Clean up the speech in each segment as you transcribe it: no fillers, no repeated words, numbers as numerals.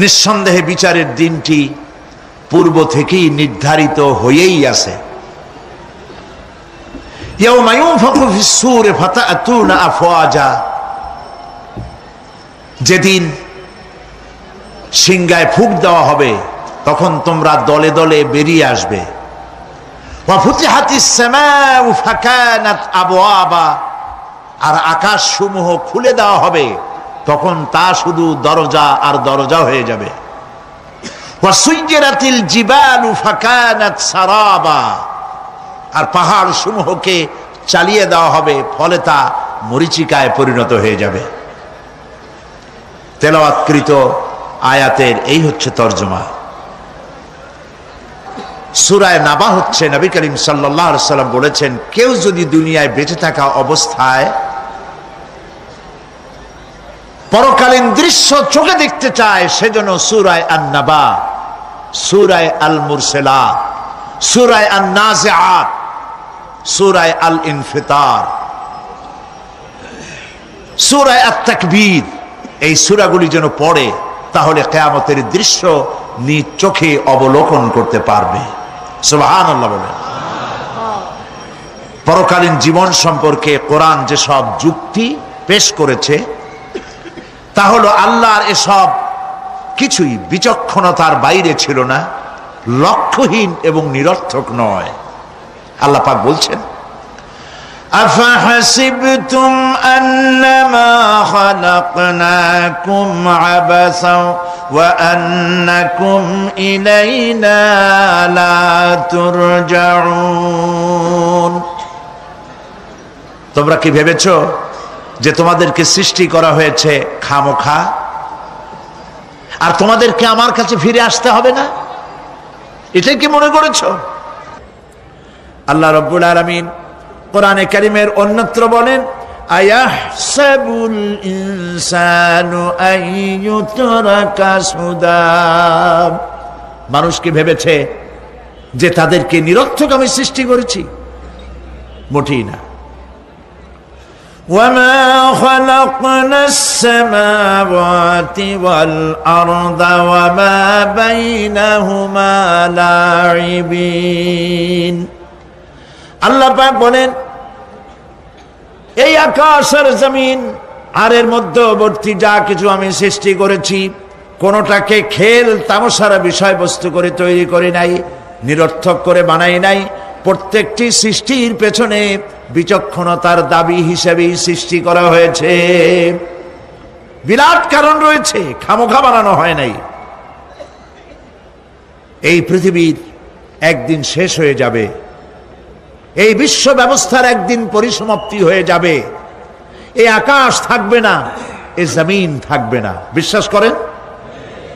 নিঃসন্দেহে বিচারের দিনটি পূর্ব থেকেই নির্ধারিত হয়েই আছে। ইয়াউমা ইউনফাখু ফিস-সূরি ফাতা'তুনা আফওয়াজা, যেদিন সিংহায় ফুঁক দেওয়া হবে তখন তোমরা দলে দলে বেরিয়ে আসবে। ওয়া ফুতিহাতিস সামাউ ফাকানাত আবওয়াবা, আর আকাশ সমূহ খুলে দেওয়া হবে তখন তা শুধু দরজা আর দরজা হয়ে যাবে। ওয়া সুয়্যিরাতিল জিবালু ফাকানাত সারাবা, আর পাহাড় সমূহকে চালিয়ে দেওয়া হবে ফলে তা মরীচিকায় পরিণত হয়ে যাবে। তেলাওয়াতকৃত আয়াতের এই হচ্ছে তরজমা। সূরা নাবা হচ্ছে, নবী করিম সাল্লাল্লাহু আলাইহি সাল্লাম বলেছেন, কেউ যদি দুনিয়ায় বেঁচে থাকা অবস্থায় পরকালীন দৃশ্য চোখে দেখতে চায় সেজন্য সূরা আন-নাবা, সূরা আল-মুরসালাত, সূরা আন-নাজিআত, সূরা আল-ইনফিতার, সূরা আত-তাকবীর, এই সূরাগুলি যেন পড়ে, তাহলে কিয়ামতের দৃশ্য নিজ চোখে অবলোকন করতে পারবে। সুবহানাল্লাহ বলেন। পরকালীন জীবন সম্পর্কে কোরআন যেসব যুক্তি পেশ করেছে তা হলো আল্লাহর এসব কিছুই বিচক্ষণতার বাইরে ছিল না, লক্ষ্যহীন এবং নিরর্থক নয়। আল্লাহ পাক বলছেন, আফাহাসিবতুম আন্নামা খালাকনাকুম আবাসা ওয়া আন্নাকুম ইলাইনা লা তুরজাউন, তোমরা কি ভেবেছো যে তোমাদেরকে সৃষ্টি করা হয়েছে খামোখা আর তোমাদেরকে আমার কাছে ফিরে আসতে হবে না? এটাই কি মনে করেছো? আল্লাহ রাব্বুল আলামিন কোরআনে কারীমের অন্যত্র বলেন, আয়াহসাবুল ইনসানু আইয়ুতরাকা সুদা, মানুষ কি ভেবেছে যে তাদেরকে নিরর্থক আমি সৃষ্টি করেছি? মোটেই না। ওয়ামা খালাকনাস সামাওয়াতি ওয়াল আরদা ওয়ামা বাইনাহুমা লাইবিন, আল্লাহ পাক বলেন, এই আকাশ আর জমিন আর এর মধ্যবর্তী যা কিছু আমি সৃষ্টি করেছি কোনোটাকে খেল তামাশার বিষয়বস্তু করে তৈরি করে নাই, নিরর্থক করে বানাই নাই। প্রত্যেকটি সৃষ্টির পেছনে বিচক্ষণতার দাবি হিসেবেই সৃষ্টি করা হয়েছে, বিরাট কারণ রয়েছে, খামোখা বানানো হয় নাই। এই পৃথিবীর একদিন শেষ হয়ে যাবে, এই বিশ্ব ব্যবস্থার একদিন পরিসমাপ্তি হয়ে যাবে, এই আকাশ থাকবে না, এই জমিন থাকবে না। বিশ্বাস করেন?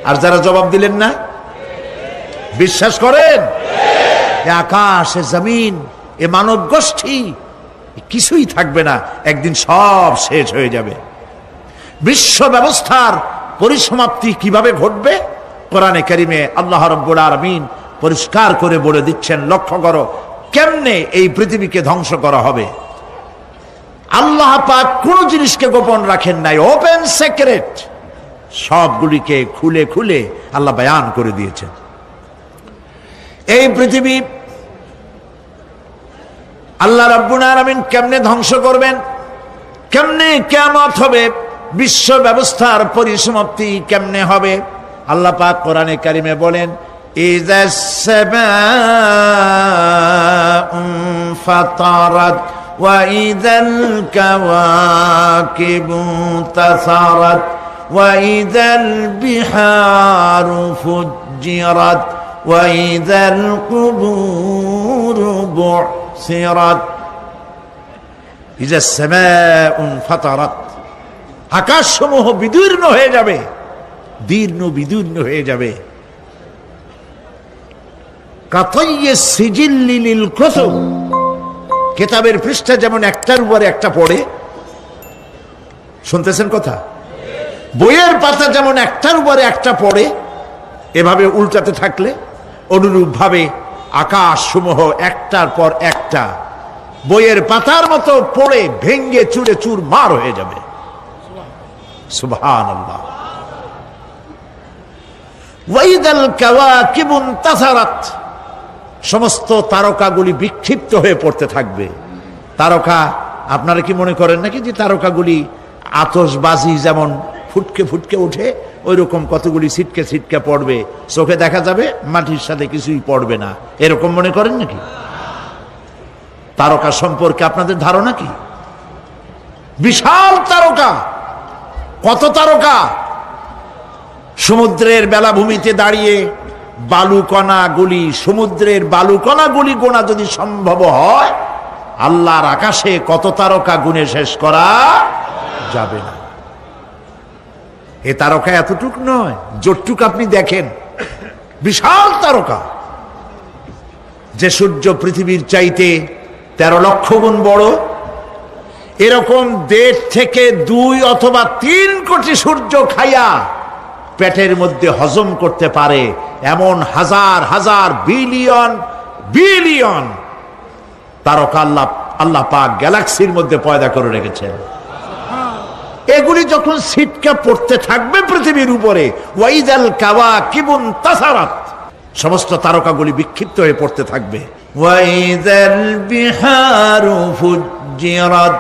আর যারা জবাব দিলেন না, বিশ্বাস করেন? এই আকাশ, এ জমিন, এ মানব গোষ্ঠী কিছুই থাকবে না, একদিন সব শেষ হয়ে যাবে। বিশ্ব ব্যবস্থার পরিসমাপ্তি কিভাবে ঘটবে? কোরআনে কারীমে আল্লাহ রাব্বুল আলামিন পরিষ্কার করে বলে দিচ্ছেন। লক্ষ্য করো কেমনে এই পৃথিবীকে ধ্বংস করা হবে। আল্লাহ পাক কোন জিনিসকে গোপন রাখেন নাই, ওপেন সিক্রেট, সবগুলিকে খুলে খুলে আল্লাহ বয়ান করে দিয়েছেন। এই পৃথিবী আল্লাহ রাব্বুল আলামিন কেমনে ধ্বংস করবেন, কেমনে কিয়ামত হবে, বিশ্ব ব্যবস্থার পরিসমাপ্তি কেমনে হবে, আল্লাহ পাক কোরআনে কারীমে বলেন, ইযাস সামাউ ফাতারাত ওয়া ইযাল কাওয়াকিবু তাসারাত ওয়া ইযাল বিহারু ফুজ্জিরাত ওয়া ইযাল কুবুরু বু'সিরাত। ইযাস সামাউ ফাতারাত, আকাশসমূহ বিদীর্ণ হয়ে যাবে, দীর্ণ বিদীর্ণ হয়ে যাবে। কিতাবের পৃষ্ঠা যেমন একটার উপরে একটা পড়ে, শুনতেছেন কথা? বইয়ের পাতা যেমন একটার উপরে একটা পড়ে, এভাবে উল্টাতে থাকলে অনুরূপ ভাবে আকাশ সমূহ একটার পর একটা বইয়ের পাতার মতো পড়ে ভেঙ্গে চুরে চুরমার হয়ে যাবে। সুবহানাল্লাহ। ওয়াইদাল কাওয়াকিবু ইনতাসারাত, সমস্ত তারকাগুলি বিক্ষিপ্ত হয়ে পড়তে থাকবে। তারকা, আপনারা কি মনে করেন নাকি যে তারকাগুলি আতশবাজি যেমন ফুটকে ফুটকে উঠে ওই রকম কতগুলি ছিটকে ছিটকে পড়বে, চোখে দেখা যাবে, মাটির সাথে কিছুই পড়বে না, এরকম মনে করেন নাকি? তারকা সম্পর্কে আপনাদের ধারণা কি? বিশাল তারকা, কত তারকা! সমুদ্রের বেলাভূমিতে দাঁড়িয়ে বালুকণাগুলি, সমুদ্রের বালুকণাগুলি গোনা যদি সম্ভব হয়, আল্লাহর আকাশে কত তারকা গুণে শেষ করা যাবে না। এ তারকা এতটুক নয়, যতটুক আপনি দেখেন বিশাল তারকা। যে সূর্য পৃথিবীর চাইতে 13 লক্ষ গুণ বড়, এরকম 1.5 থেকে 2 অথবা 3 কোটি সূর্য খাইয়া পেটের মধ্যে হজম করতে পারে এমন হাজার হাজার বিলিয়ন বিলিয়ন তারকা আল্লাহ পাক গ্যালাক্সির মধ্যে পয়দা করে রেখেছেন। এগুলি যখন ছিটকে পড়তে থাকবে পৃথিবীর উপরে, ওয়াইদাল কাওয়াকিবু ইনতাসারাত, সমস্ত তারকাগুলি বিক্ষিপ্ত হয়ে পড়তে থাকবে। ওয়াইদাল বিহারু ফুজ্জিরাত,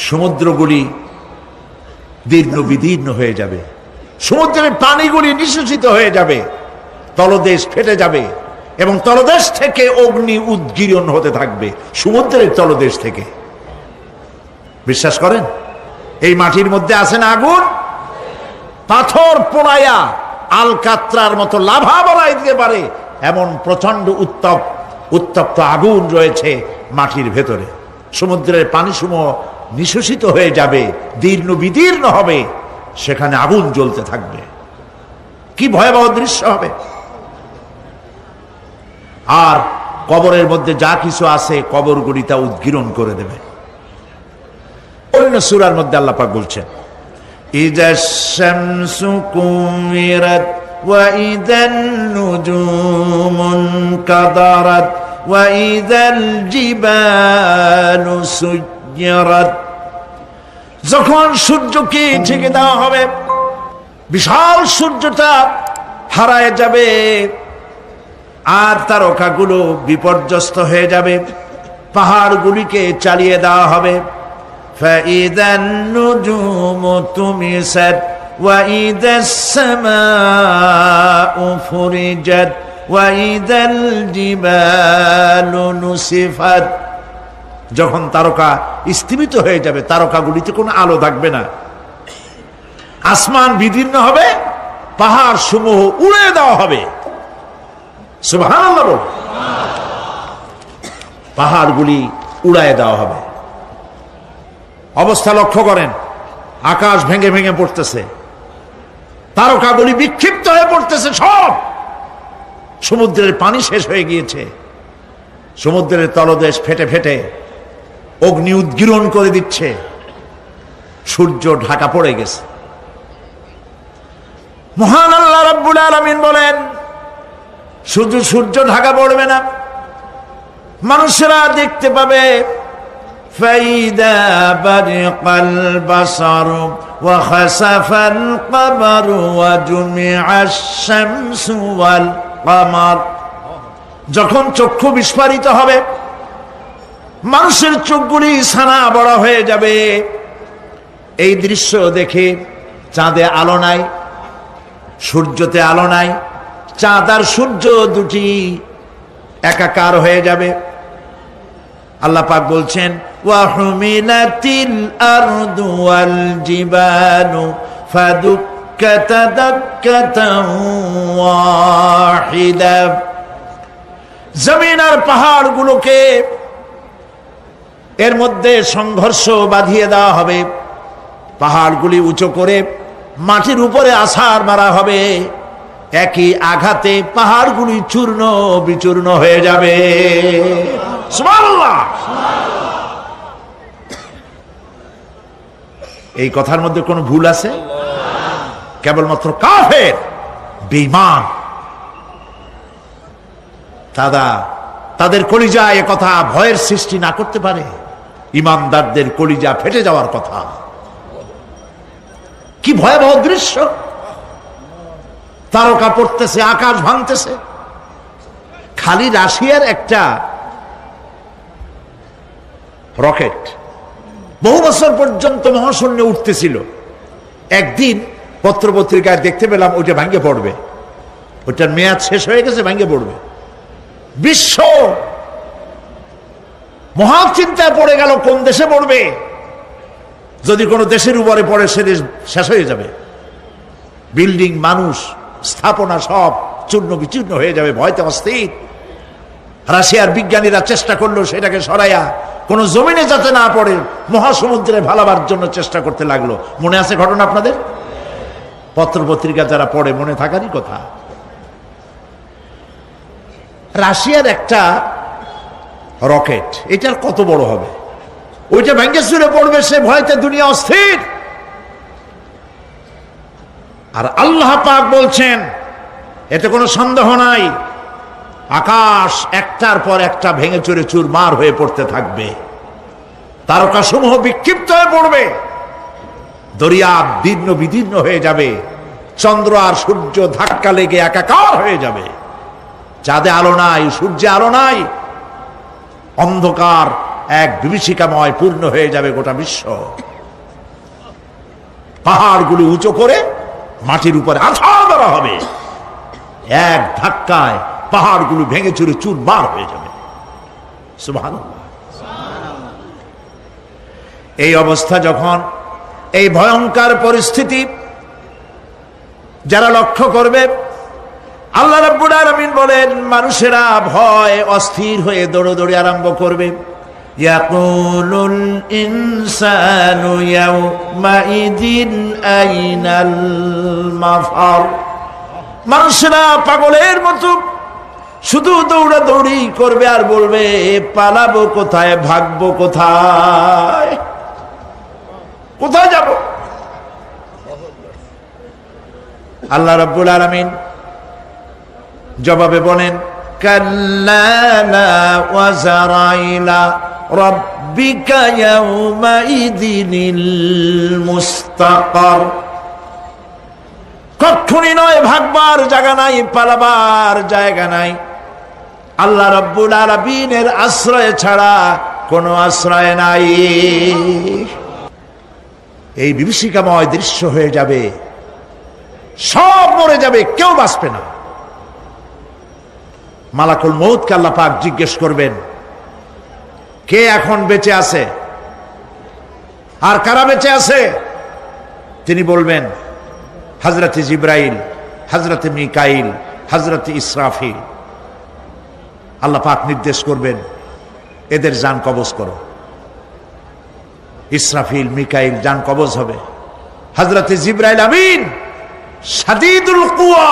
সমুদ্রগুলি দীর্ণ বিদীর্ণ হয়ে যাবে, সমুদ্রের পানিগুলি নিঃশেষিত হয়ে যাবে, তলদেশ ফেটে যাবে এবং তলদেশ থেকে অগ্নি উদ্গীরণ হতে থাকবে, সমুদ্রের তলদেশ থেকে। বিশ্বাস করেন? এই মাটির মধ্যে আছে না আগুন, পাথর পোড়াইয়া আলকাত্রার মতো লাভা বানাই দিতে পারে এমন প্রচন্ড উত্তপ্ত আগুন রয়েছে মাটির ভেতরে। সমুদ্রের পানিসমূহ নিঃশেষিত হয়ে যাবে, দীর্ণ বিদীর্ণ হবে, সেখানে আগুন জ্বলতে থাকবে। কি ভয়াবহ দৃশ্য হবে! আর কবরের মধ্যে যা কিছু আছে কবরগুলি তা উদ্গীরণ করে দেবে। অন্য সূরার মধ্যে আল্লাহ পাক বলছেন, ইযাশ শামসু কুমিরাত ওয়া ইযান নুজুমুন কাদারাত ওয়া ইযাল জিবালু সুজ্জিরাত, যখন সূর্যকে ঢেকে দেওয়া হবে, বিশাল সূর্যটা হারায় যাবে আর তারকাগুলো বিপর্যস্ত হয়ে যাবে, পাহাড়গুলিকে চালিয়ে দেওয়া হবে। فَإِذَا النُّجُومُ طُمِسَتْ وَإِذَا السَّمَاءُ فُرِجَتْ وَإِذَا الْجِبَالُ نُسِفَتْ, যখন তারকা স্থিমিত হয়ে যাবে, তারকাগুলিতে কোনো আলো থাকবে না, আসমান বিদীর্ণ হবে, পাহাড় সমূহ উড়িয়ে দেওয়া হবে। সুবহানাল্লাহ, পাহাড়গুলি উড়ায় দেওয়া হবে। অবস্থা লক্ষ্য করেন, আকাশ ভেঙে ভেঙে পড়তেছে, তারকাগুলি বিক্ষিপ্ত হয়ে পড়তেছে, সব সমুদ্রের পানি শেষ হয়ে গিয়েছে, সমুদ্রের তলদেশ ফেটে ফেটে অগ্নি উদ্গীরণ করে দিচ্ছে, সূর্য ঢাকা পড়ে গেছে। মহান আল্লাহ রাব্বুল আলামিন বলেন, শুধু সূর্য ঢাকা পড়বে না, মানুষেরা দেখতে পাবে فَإِذَا بَرِقَ الْبَصَرُ وَخَسَفَ الْقَمَرُ وَجُمِعَ الشَّمْسُ وَالْقَمَرُ, যখন চক্ষু বিস্ফারিত হবে, মানুষের চোখগুলি ছানা বড় হয়ে যাবে। এই দৃশ্য দেখে চাঁদে আলো নাই, সূর্যতে আলো নাই, চাঁদ আর সূর্য দুটি একাকার হয়ে যাবে। আল্লাহ পাক বলছেন, ওয়া হুমিলাতিল আরদু ওয়াল জিবালু ফাদুক্কাতা দাক্কাতান ওয়াহিদা, জমিন আর পাহাড়গুলোকে এর মধ্যে সংঘর্ষ বাঁধিয়ে দেওয়া হবে, পাহাড়গুলি উঁচু করে মাটির উপরে আছাড় মারা হবে, একই আঘাতে পাহাড়গুলি চূর্ণ বিচূর্ণ হয়ে যাবে। সুবহানাল্লাহ। এই কথার মধ্যে কোনো ভুল আছে? কেবলমাত্র কাফের, বেঈমান, তাদের কলিজায় এ কথা ভয়ের সৃষ্টি না করতে পারে। ঈমানদারদের কলিজা ফেটে যাওয়ার কথা। কি ভয়াবহ দৃশ্য! তারকা পড়তেছে, আকাশ ভাঙতেছে। খালি রাশিয়ার একটা রকেট বহু বছর পর্যন্ত মহাশূন্যে উঠতেছিল। একদিন পত্রপত্রিকায় দেখতে পেলাম ওইটা ভাঙ্গে পড়বে, ওইটার মেয়াদ শেষ হয়ে গেছে, ভাঙ্গে পড়বে। বিশ্ব মহাচিন্তায় পড়ে গেল, কোন দেশে পড়বে। যদি কোনো দেশের উপরে পড়ে সে দেশ শেষ হয়ে যাবে, বিল্ডিং, মানুষ, স্থাপনা সব চূর্ণ বিচূর্ণ হয়ে যাবে, ভয়তে অস্থির। রাশিয়ার বিজ্ঞানীরা চেষ্টা করলো সেটাকে সরাইয়া কোন জমিনে যাতে না পড়ে মহাসমুদ্রে ভালাবার জন্য চেষ্টা করতে লাগলো। মনে আছে ঘটনা আপনাদের? পত্রপত্রিকা যারা পড়ে মনে থাকারই কথা। রাশিয়ার একটা রকেট, এটার কত বড় হবে, ওইটা ভেঙে চুরে পড়বে, সে ভয়তে দুনিয়া অস্থির। আর আল্লাহ পাক বলছেন, এতে কোনো সন্দেহ নাই, আকাশ একটার পর একটা ভেঙে চুরে চুরমার হয়ে পড়তে থাকবে, তারকাসমূহ বিক্ষিপ্ত হয়ে পড়বে, দরিয়া দীর্ণ বিদীর্ণ হয়ে যাবে, চন্দ্র আর সূর্য ধাক্কা লেগে একাকার হয়ে যাবে, চাঁদে আলো নাই, সূর্যে আলো নাই, অন্ধকার এক বিভীষিকাময় পূর্ণ হয়ে যাবে গোটা বিশ্ব। পাহাড়গুলো উঁচু করে মাটির উপরে আছাড় দেওয়া হবে, এক ধাক্কায় পাহাড়গুলো ভেঙে চুরে চুরমার হয়ে যাবে। সুবহানাল্লাহ। এই অবস্থা যখন, এই ভয়ঙ্কর পরিস্থিতি যারা লক্ষ্য করবে, আল্লাহ রাব্বুল আলামিন বলেন, মানুষেরা ভয় অস্থির হয়ে দৌড়দৌড়ি আরম্ভ করবে। ইয়াকুলুল ইনসানু ইয়াউমাইদিন আইনাল মাফার। মানুষেরা পাগলের মতো শুধু দৌড়াদৌড়ি করবে আর বলবে, পালাবো কোথায়, ভাগবো কোথায়, কোথায় যাব? আল্লাহ রাব্বুল আলামিন জবাবে বলেন, কাল্লা লা ওয়াজারাইলা রাব্বিকা ইয়াউমাইদিনিল মুস্তাকার। কখনই নয়, ভাগবার জায়গা নাই, পালাবার জায়গা নাই। আল্লাহ রাব্বুল আলামিনের আশ্রয় ছাড়া কোনো আশ্রয় নাই। এই বিভীষিকাময় দৃশ্য হয়ে যাবে, সব মরে যাবে, কেউ বাঁচবে না। মালাকুল মউতকে আল্লাহ পাক জিজ্ঞেস করবেন, কে এখন বেঁচে আছে আর কারা বেঁচে আছে? তিনি বলবেন, হযরত জিবরাইল, হযরত মিকাইল, হযরত ইসরাফিল। আল্লাহ পাক নির্দেশ করবেন, এদের জান কবজ করো। ইসরাফিল, মিকাইল জান কবজ হবে। হযরত জিবরাইল আমিন শাদীদুল কুওয়া,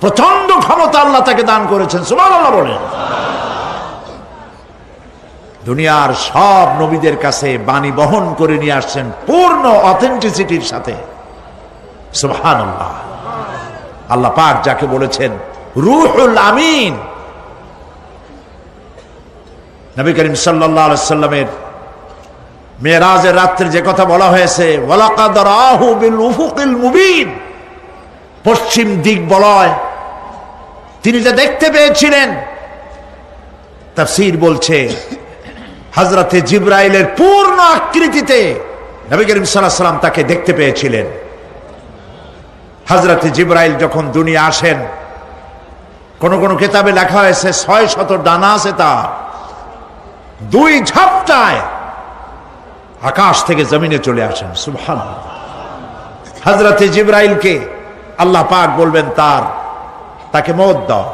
প্রচন্ড ক্ষমতা আল্লাহ তাকে দান করেছেন। সুবহানাল্লাহ বলেন। দুনিয়ার সব নবীদের কাছে বাণী বহন করে নিয়ে আসছেন পূর্ণ অথেন্টিসিটির সাথে। সুবহানাল্লাহ। আল্লাহ পাক যাকে বলেছেন রূহুল আমিন। নবী করিম সাল্লাল্লাহু আলাইহি ওয়াসাল্লামের মেরাজের রাত্রে যে কথা বলা হয়েছে, ওয়ালাকাদ রাহু বিল উফুকিল মুবিন, পশ্চিম দিক বলয় তিনি যা দেখতে পেয়েছিলেন, তাফসীর বলছে হযরতে জিবরাইলের পূর্ণ আকৃতিতে নবী করিম সাল্লাল্লাহু আলাইহি ওয়াসাল্লাম তাকে দেখতে পেয়েছিলেন। হযরতে জিবরাইল যখন দুনিয়া আসেন, কোন কোন কিতাবে লেখা হয়েছে 600 ডানা আছে তার, দুই ঝাপটায় আকাশ থেকে জমিনে চলে আসেন। সুবহানাল্লাহ। হযরতে জিবরাইলকে আল্লাহ পাক বলবেন, তাকে মওত দাও।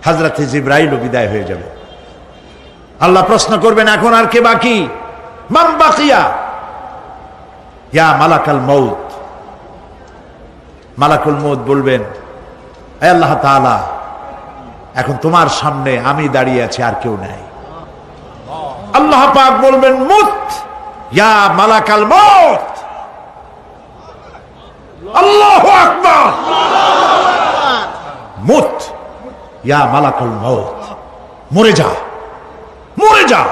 হযরতে জিবরাইলও বিদায় হয়ে যাবে। আল্লাহ প্রশ্ন করবেন, এখন আর কে বাকি? মান বাকিয়া ইয়া মালাকাল মউত। মালাকুল মউত বলবেন, হে আল্লাহ তাআলা, এখন তোমার সামনে আমি দাঁড়িয়ে আছি, আর কেউ নাই। আল্লাহ পাক বলবেন, মুত ইয়া মালাকাল মউত। আল্লাহু আকবার। মুত ইয়া মালাকুল মউত, মরে যা, মরে যা।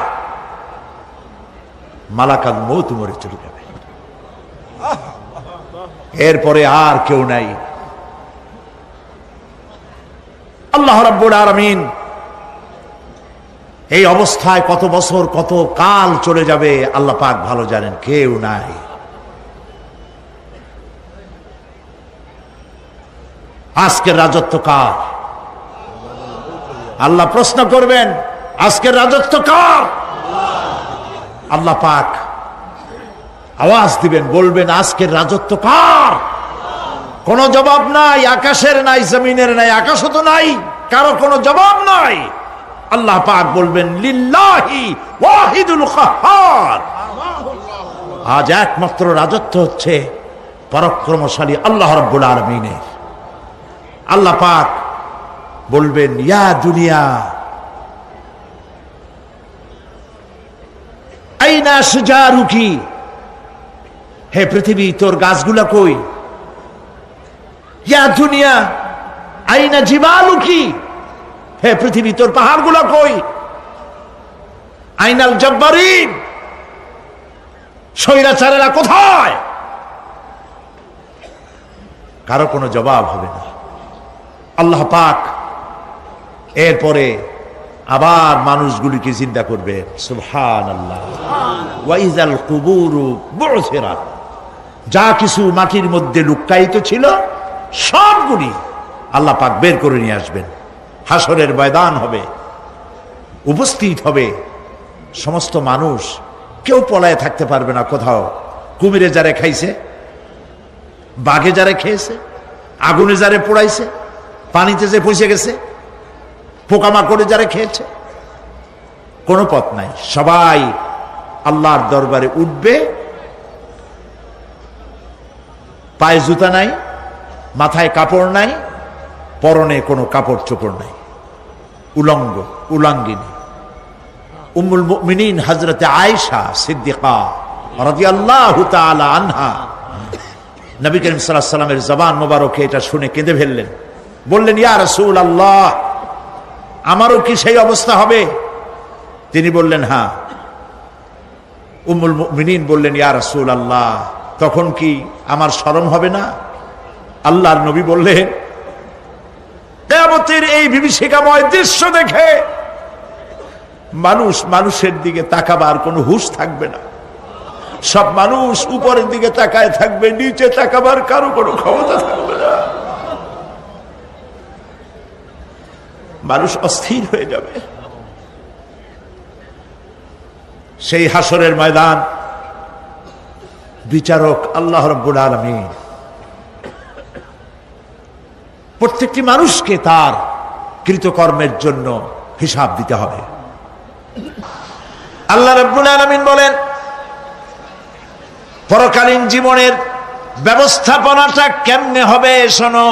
মালাকাল মউত মরে চলে যাবে। এরপরে আর কেউ নাই। আল্লাহ রাব্বুল আলামিন এই অবস্থায় কত বছর কত কাল চলে যাবে আল্লাহ পাক ভালো জানেন, কেউ নাই। আজকের রাজত্ব কার? আল্লাহ প্রশ্ন করবেন, আজকের রাজত্ব কার? আল্লাহ পাক আওয়াজ দিবেন, বলবেন আজকের রাজত্ব কার? কোনো জবাব নাই, আকাশের নাই, জমিনের নাই, আকাশও তো নাই, কারো কোনো জবাব নাই। আল্লাহ পাক বলবেন লিল্লাহি ওয়াহিদুল কাহ্হার। আজ একমাত্র রাজত্ব হচ্ছে পরাক্রমশালী আল্লাহ রাব্বুল আলামিনের। আল্লাহ পাক বলবেন ইয়া দুনিয়া আইনা সুজারুকি, হে পৃথিবী তোর গাছগুলা কই? ইয়া দুনিয়া আইনা জিবালুকি, হে পৃথিবী তোর পাহাড়গুলা কই? আইনাল জব্বারিন, স্বৈরাচারেরা কোথায়? কারো কোনো জবাব হবে না। আল্লাহ পাক এরপরে আবার মানুষগুলিকে জিন্দা করবে। সুবহানাল্লাহ। ওয়া ইযাল কুবুরু বু'সিরাত, যা কিছু মাটির মধ্যে লুক্কায়িত ছিল সবগুলি আল্লাহ পাক বের করে নিয়ে আসবেন। হাসরের ময়দান হবে, উপস্থিত হবে সমস্ত মানুষ, কেউ পলায়ে থাকতে পারবে না কোথাও। কুমিরে যারে খাইছে, বাঘে যারে খেয়েছে, আগুনে যারে পোড়াইছে, পানিতে যে পচে গেছে, পোকামাকড়ে যারা খেয়েছে, কোনো পথ নাই। সবাই আল্লাহর দরবারে উঠবে, পায়ে জুতা নাই, মাথায় কাপড় নাই, পরনে কোনো কাপড় চোপড় নাই, উলঙ্গ উলাঙ্গিনী। উম্মুল মুমিনিন হযরতে আয়েশা সিদ্দিকা রাদিয়াল্লাহু তাআলা আনহা, নবী করিম সাল্লাল্লাহু আলাইহি ওয়াসাল্লামের জবান মোবারকে এটা শুনে কেঁদে ফেললেন। বললেন ইয়া রাসূলুল্লাহ, আমারও কি সেই অবস্থা হবে? তিনি বললেন হ্যাঁ। উম্মুল মুমিনিন বললেন ইয়া রাসূলুল্লাহ, তখন কি আমার শরম হবে না? আল্লাহর নবী বললেন কিয়ামতের এই বিভীষিকাময় দৃশ্য দেখে মানুষ মানুষের দিকে তাকাবার কোনো হুঁশ থাকবে না। সব মানুষ উপরের দিকে তাকায় থাকবে, নিচে তাকাবার কারো কোনো ক্ষমতা থাকবে না। মানুষ অস্থির হয়ে যাবে। সেই হাসরের ময়দান, বিচারক আল্লাহ রাব্বুল আলামিন প্রত্যেকটি মানুষকে তার কৃতকর্মের জন্য হিসাব দিতে হবে। আল্লাহ রাব্বুল আলামিন বলেন পরকালীন জীবনের ব্যবস্থাপনাটা কেমনে হবে শোনো।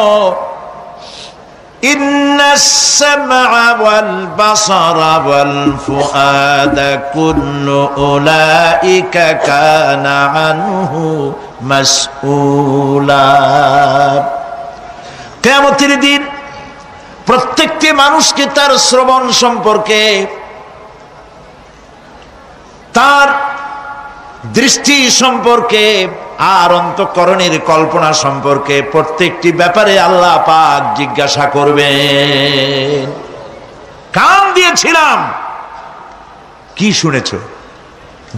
ইন্নাস সামআ ওয়াল বাসারা ওয়াল ফুআদা কুল্লু উলাইকা কানা আনহু মাসউলা। কিয়ামতের দিন প্রত্যেকটি মানুষকে তার শ্রবণ সম্পর্কে, তার দৃষ্টি সম্পর্কে, আর অন্তঃকরণের কল্পনা সম্পর্কে প্রত্যেকটি ব্যাপারে আল্লাহ পাক জিজ্ঞাসা করবেন। কান দিয়েছিলাম, কি শুনেছো?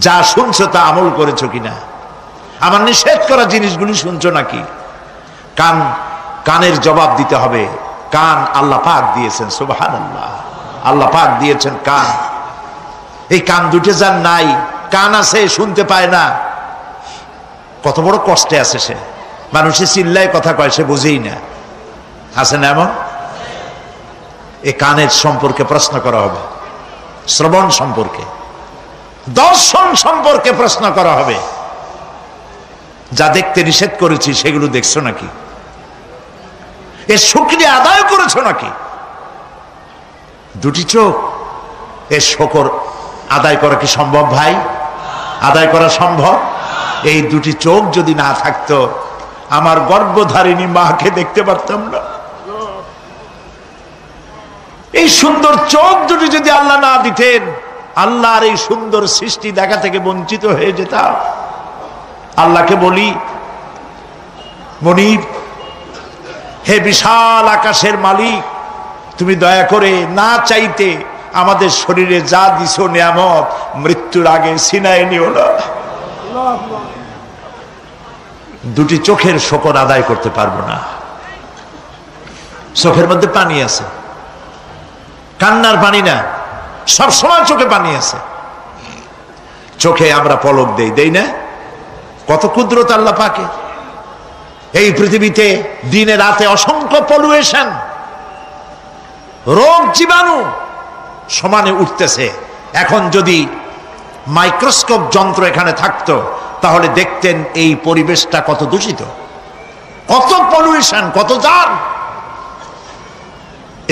যা শুনছো তা আমল করেছো কিনা? আমার নিষেধ করা জিনিসগুলি শুনছো নাকি? কানের জবাব দিতে হবে। কান আল্লাহ পাক দিয়েছেন, সুবহানাল্লাহ। আল্লাহ পাক দিয়েছেন কান। এই কান দুটো যার নাই, কান আছে শুনতে পায় না, কত বড় কষ্টে আছে সে। মানুষে চিল্লায় কথা কয়, সে বুঝেই না। আছে না এমন? এই কানের সম্পর্কে প্রশ্ন করা হবে, শ্রবণ সম্পর্কে, দর্শন সম্পর্কে প্রশ্ন করা হবে। যা দেখতে নিষেধ করেছি সেগুলো দেখছো নাকি? এর শুকরিয়া আদায় করেছো নাকি? দুটি চোখ, এর শুকর আদায় করা কি সম্ভব ভাই? আদায় করা সম্ভব? এই দুটি চোখ যদি না থাকতো আমার গর্ভধারিণী মাকে দেখতে পারতাম না। এই সুন্দর চোখ দুটি যদি আল্লাহ না দিতেন, আল্লাহর এই সুন্দর সৃষ্টি দেখা থেকে বঞ্চিত হয়ে যেতাম। আল্লাহকে বলি, মনিব, হে বিশাল আকাশের মালিক, তুমি দয়া করে না চাইতে আমাদের শরীরে যা দিছো নিয়ামত মৃত্যুর আগে ছিনায় নিও না। দুটি চোখের শকর আদায় করতে পারবো না। চোখের মধ্যে পানি আছে, কান্নার পানি না, সব সময় চোখে পানি আছে। চোখে আমরা পলক দেই না? কত কুদরত আল্লাহ পাকে। এই পৃথিবীতে দিনে রাতে অসংখ্য পলুয়েশন, রোগ জীবাণু সমানে উঠতেছে। এখন যদি মাইক্রোস্কোপ যন্ত্র এখানে থাকতো তাহলে দেখতেন এই পরিবেশটা কত দূষিত, কত পলুয়েশন, কত জার।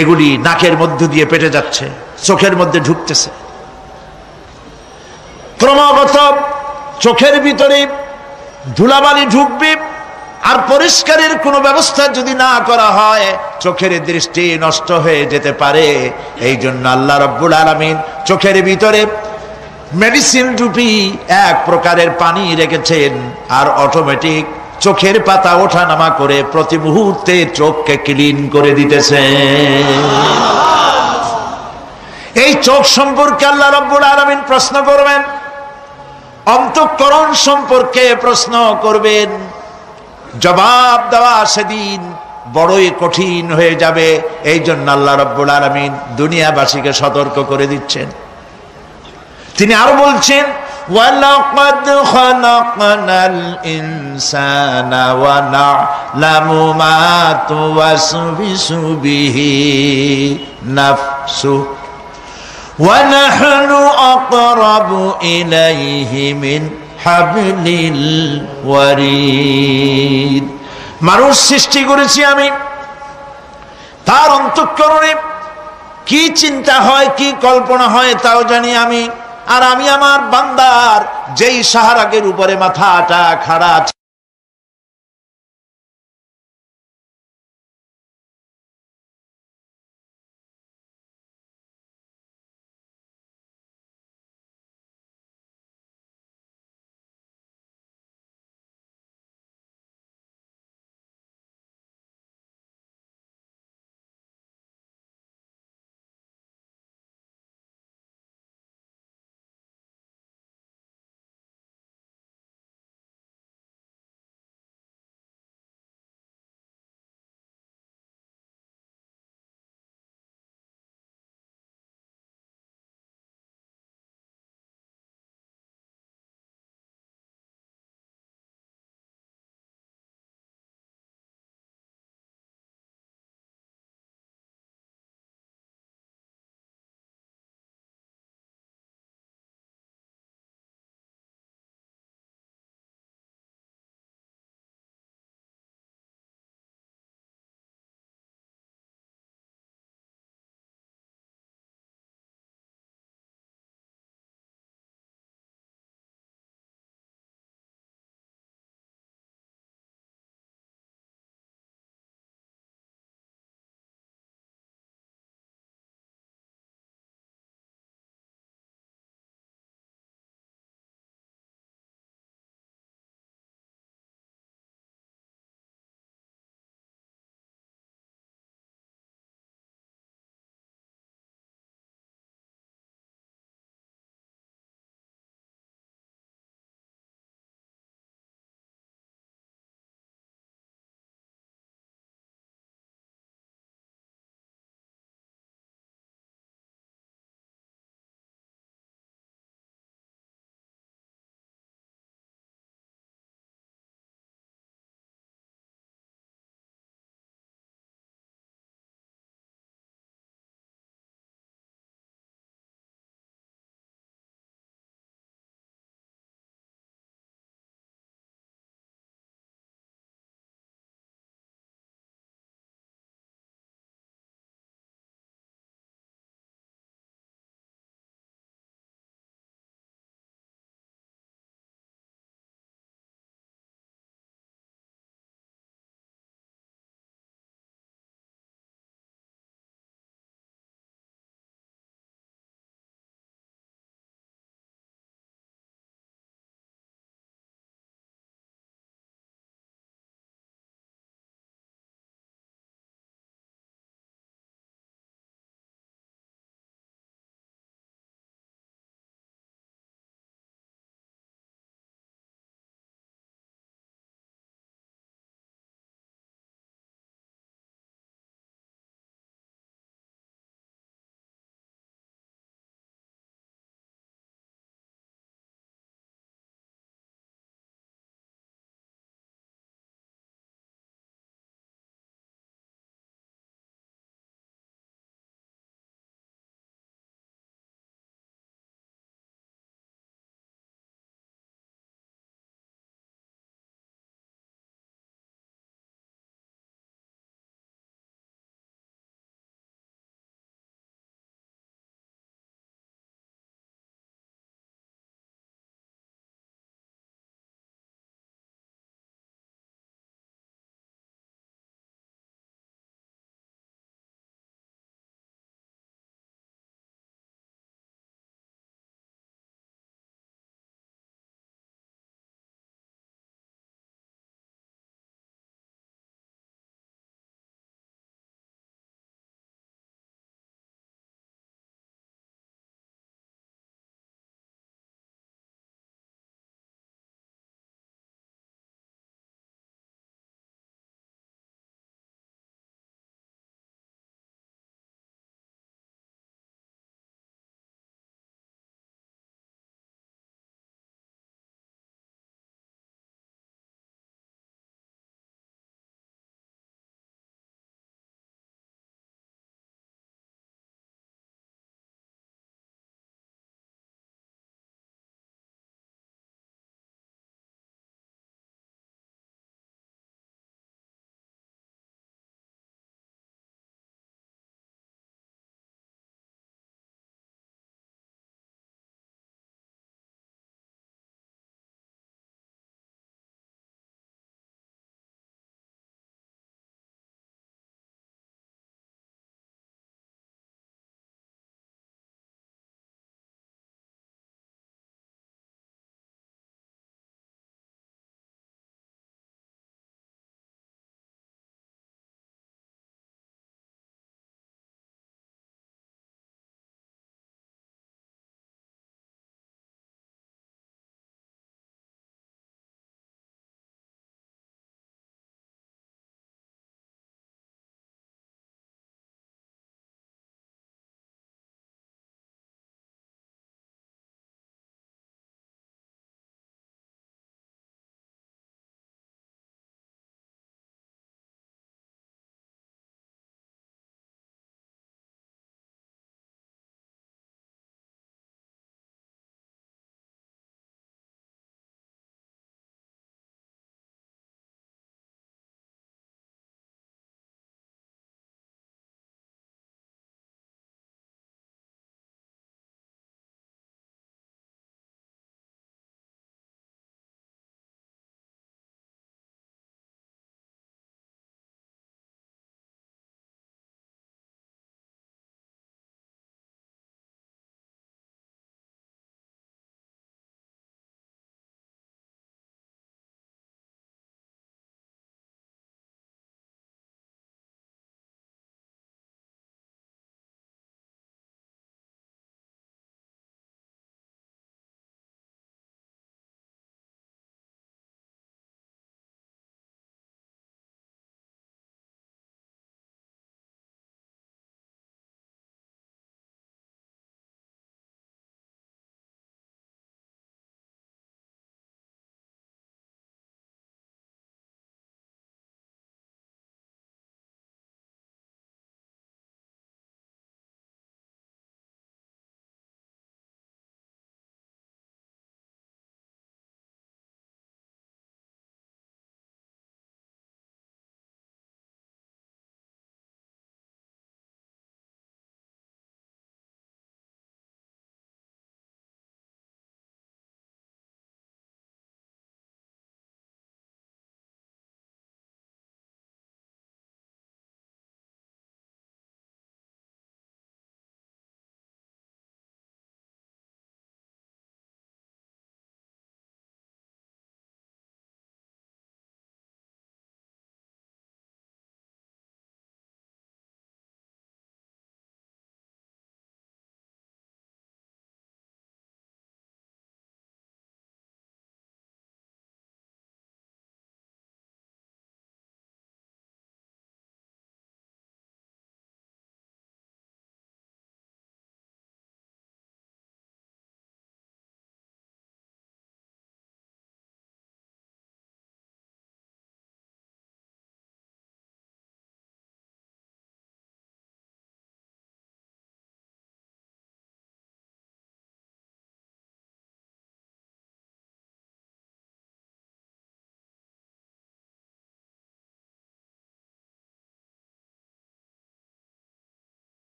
এগুলি নাকের মধ্য দিয়ে পেটে যাচ্ছে, চোখের মধ্যে ঢুকতেছে। ক্রমাগত চোখের ভিতরে ধুলাবালি ঢুকবে, আর পরিষ্কারের কোনো ব্যবস্থা যদি না করা হয় চোখের দৃষ্টি নষ্ট হয়ে যেতে পারে। এই জন্য আল্লাহ রাব্বুল আলামিন চোখের ভিতরে মেডিসিন রূপী এক প্রকারের পানি রেখেছেন, আর অটোমেটিক চোখের পাতা ওঠানামা করে প্রতি মুহূর্তে চোখকে ক্লিন করে দিতেছে। এই চোখ সম্পর্কে আল্লাহ রাব্বুল আলামিন প্রশ্ন করবেন, অন্তঃকরণ সম্পর্কে প্রশ্ন করবেন। জবাব দেওয়া সেদিন বড়ই কঠিন হয়ে যাবে। এই জন্য আল্লাহ রাব্বুল আলামিন দুনিয়াবাসীকে সতর্ক করে দিচ্ছেন। তিনি আরো বলছেন, ওয়ালাকাদ খালাকনাল ইনসানা ওয়া না'লামু মা তুওয়াসবিসু বিহি নাফসু ওয়া নাহনু আকরাবু ইলাইহি মিন হাবলিল ওয়ারিদ। মানুষ সৃষ্টি করেছি আমি, তার অন্তঃকরণে কি চিন্তা হয়, কি কল্পনা হয় তাও জানি আমি। আর আমি আমার বান্দার যেই সাহারাগের উপরে মাথাটা খাড়া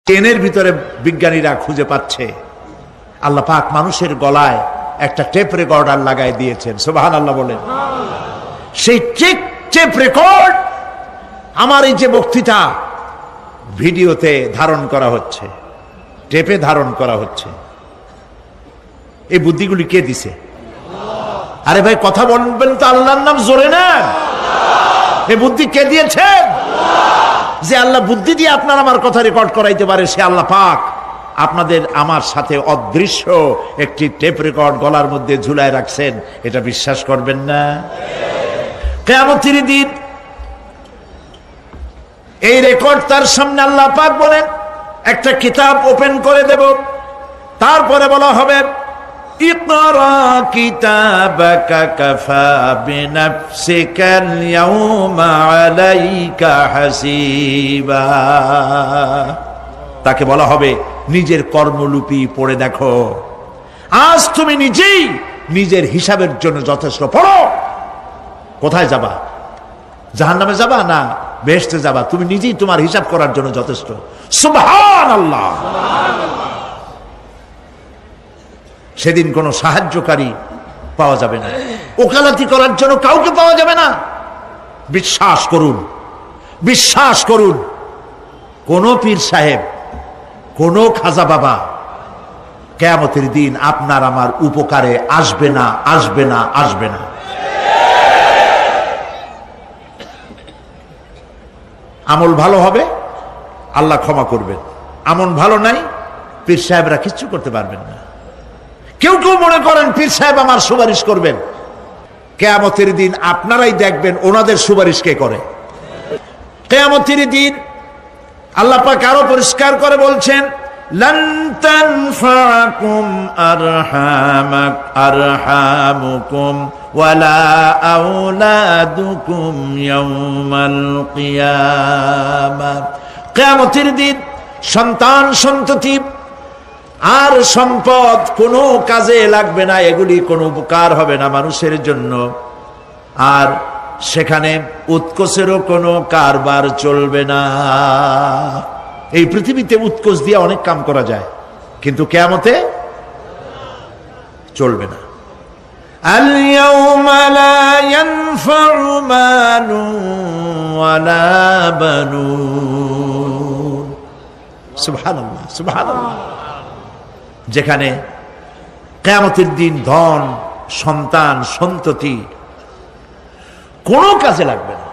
ট্রেনের ভিতরে বিজ্ঞানীরা খুঁজে পাচ্ছে আল্লাহ পাক মানুষের গলায় একটা টেপ রেকর্ডার লাগাই দিয়েছেন। সুবহানাল্লাহ বলেন। সেই টেপ রেকর্ড আমার এই যে বক্তৃতা ভিডিওতে ধারণ করা হচ্ছে, টেপে ধারণ করা হচ্ছে। এই বুদ্ধিগুলি কে দিছে? আরে ভাই কথা বলবেন তো আল্লাহর নাম জোরে না। এই বুদ্ধি কে দিয়েছেন? যে আল্লাহ বুদ্ধি দিয়ে আপনার আমার কথা রেকর্ড করাইতে পারে সে আল্লাহ পাক আপনাদের আমার সাথে অদৃশ্য একটি টেপ রেকর্ড গলার মধ্যে ঝুলায় রাখছেন। এটা বিশ্বাস করবেন না? কিয়ামতের দিন এই রেকর্ড তার সামনে আল্লাহ পাক বলেন একটা কিতাব ওপেন করে দেব, তারপরে বলা হবে ইকরা কিতাবাকা কাফা বিনাফসিকাল ইয়াউমা আলাইকা হাসিবা। তাকে বলা হবে নিজের কর্মলিপি পড়ে দেখো, আজ তুমি নিজেই নিজের হিসাবের জন্য যথেষ্ট। পড়ো। কোথায় যাবা? জাহান্নামে যাবা না বেহেশতে যাবা? তুমি নিজেই তোমার হিসাব করার জন্য যথেষ্ট। সুবহানাল্লাহ। সেদিন কোনো সাহায্যকারী পাওয়া যাবে না, ওকালতি করার জন্য কাউকে পাওয়া যাবে না। বিশ্বাস করুন, বিশ্বাস করুন, কোন পীর সাহেব, কোন খাজা বাবা কিয়ামতের দিন আপনার আমার উপকারে আসবে না, আসবে না, আসবে না। আমল ভালো হবে, আল্লাহ ক্ষমা করবেন। আমল ভালো নাই, পীর সাহেবরা কিচ্ছু করতে পারবেন না। কেউ কেউ মনে করেন পীর সাহেব আমার সুপারিশ করবেন। কিয়ামতের দিন আপনারাই দেখবেন ওনাদের সুপারিশ কে করে। কিয়ামতের দিন আল্লাহ পাক আরো পরিষ্কার করে বলছেন লান তানফাকুম আরহামুকুম ওয়ালা আওলাদুকুম ইয়াউমাল কিয়ামাহ। কিয়ামতের দিন সন্তান সন্ততি আর সম্পদ কোনো কাজে লাগবে না, এগুলি কোনো উপকার হবে না মানুষের জন্য। আর সেখানে উৎকোষেরও কোনো কারবার চলবে না। এই পৃথিবীতে উৎকোষ দিয়ে অনেক কাম করা যায়, কিন্তু কিয়ামতে চলবে না। আল ইয়াউমা লা ইয়ানফাউ মালুন ওয়ালা বানুন। সুবহানাল্লাহ, সুবহানাল্লাহ। যেখানে কিয়ামতের দিন ধন, সন্তান, সন্ততি কোনো কাজে লাগবে না।